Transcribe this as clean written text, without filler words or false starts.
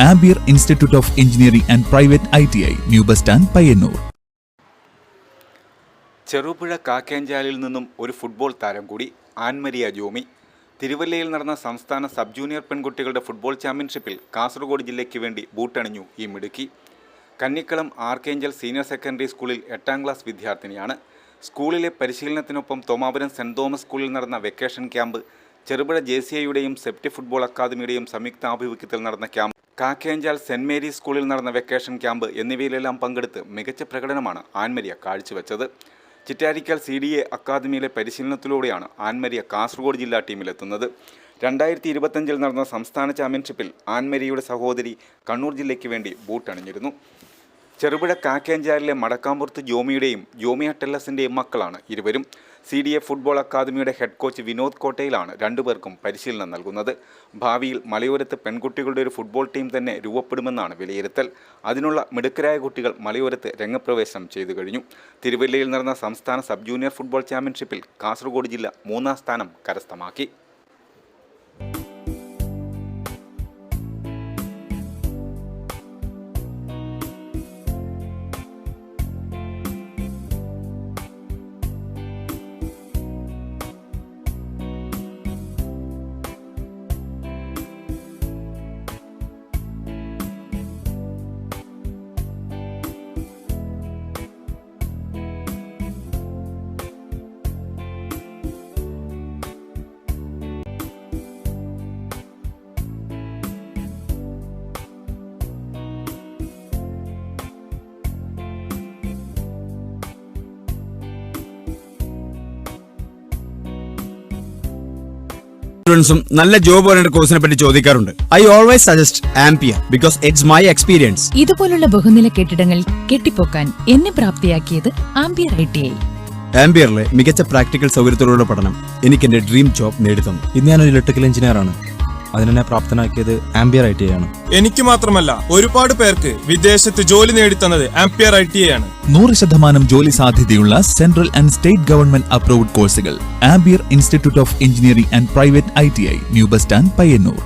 Ampere institute of engineering and private ITI, new bus stand, Payyanur. Cherupuzha കാക്കേഞ്ചാലിൽ നിന്നും ഒരു football താരം കൂടി, ആൻമരിയ ജോമി. തിരുവല്ലയിൽ നടന്ന സംസ്ഥാന സബ് ജൂനിയർ പെൺകുട്ടികളുടെ ഫുട്ബോൾ ചാമ്പ്യൻഷിപ്പിൽ കാസർഗോഡ് ജില്ലയ്ക്ക് വേണ്ടി ബൂട്ടണിഞ്ഞു ഈ മിടുക്കി. കന്നിക്കളം ആർക്കേഞ്ചൽ സീനിയർ സെക്കൻഡറി സ്കൂളിൽ 8ാം ക്ലാസ് വിദ്യാർത്ഥിനിയാണ്. സ്കൂളിലെ പരിശീലനത്തിനൊപ്പം തോമാപുരം സെന്റ് തോമസ് സ്കൂളിൽ നടന്ന വെക്കേഷൻ ക്യാമ്പ്, ചെറുപുഴ JCIയുടെയും സെപ്റ്റി ഫുട്ബോൾ അക്കാദമിയുടെയും സംയുക്ത ആഭിമുഖ്യത്തിൽ നടന്ന ക്യാമ്പ്, കാക്കേഞ്ചാൽ സെന്റ് മേരീസ് സ്കൂളിൽ നടന്ന വെക്കേഷൻ ക്യാമ്പ് എന്നിവയിലെല്ലാം പങ്കെടുത്ത് മികച്ച പ്രകടനമാണ് ആൻമരിയ കാഴ്ചവെച്ചത്. ചിറ്റാരിക്കൽ CDA അക്കാദമിയിലെ പരിശീലനത്തിലൂടെയാണ് ആൻമരിയ കാസർഗോഡ് ജില്ലാ ടീമിലെത്തുന്നത്. 2025 നടന്ന സംസ്ഥാന ചാമ്പ്യൻഷിപ്പിൽ ആൻമരിയയുടെ സഹോദരി കണ്ണൂർ ജില്ലയ്ക്ക് വേണ്ടി ബൂട്ടണിഞ്ഞിരുന്നു. ചെറുപുഴ കാക്കേഞ്ചാലിലെ മടക്കാമ്പുറത്ത് ജോമിയുടെയും ജോമിയ ടെല്ലസിൻ്റെയും മക്കളാണ് ഇരുവരും. CDA ഫുട്ബോൾ അക്കാദമിയുടെ ഹെഡ് കോച്ച് വിനോദ് കോട്ടയിലാണ് രണ്ടുപേർക്കും പരിശീലനം നൽകുന്നത്. ഭാവിയിൽ മലയോരത്ത് പെൺകുട്ടികളുടെ ഒരു ഫുട്ബോൾ ടീം തന്നെ രൂപപ്പെടുമെന്നാണ് വിലയിരുത്തൽ. അതിനുള്ള മിടുക്കരായ കുട്ടികൾ മലയോരത്ത് രംഗപ്രവേശനം ചെയ്തു കഴിഞ്ഞു. തിരുവല്ലയിൽ നടന്ന സംസ്ഥാന സബ് ജൂനിയർ ഫുട്ബോൾ ചാമ്പ്യൻഷിപ്പിൽ കാസർഗോഡ് ജില്ല 3ാം സ്ഥാനം കരസ്ഥമാക്കി. നല്ല ജോബ് ഓറിയന്റഡ് കോഴ്സിനെ പറ്റി ചോദിക്കാറുണ്ട്. I always suggest ampere because it's my experience. ഇതുപോലുള്ള ബഹുനില കെട്ടിടങ്ങൾ കെട്ടിപ്പൊക്കാൻ എന്നെ പ്രാപ്തിയാക്കിയത് ആംപിയർ ITI. ആംപിയറിലെ മികച്ച പ്രാക്ടിക്കൽ സൗകര്യത്തോടുള്ള പഠനം എനിക്ക് എന്റെ ഡ്രീം ജോബ് നേടിത്തന്നു. ഇന്ന് ഞാനൊരു ഇലക്ട്രിക്കൽ എഞ്ചിനീയർ ആണ്. അതിനെന്നെ പ്രാപ്തനാക്കിയത് ആംപിയർ ITI ആണ്. എനിക്ക് മാത്രമല്ല, ഒരുപാട് പേർക്ക് വിദേശത്ത് ജോലി നേടിത്തന്നത് ആംപിയർ ITI ആണ്. 100% ജോലി സാധ്യതയുള്ള central and state government approved കോഴ്സുകൾ. Ampere institute of engineering and private ITI, new bus stand, Payyanur.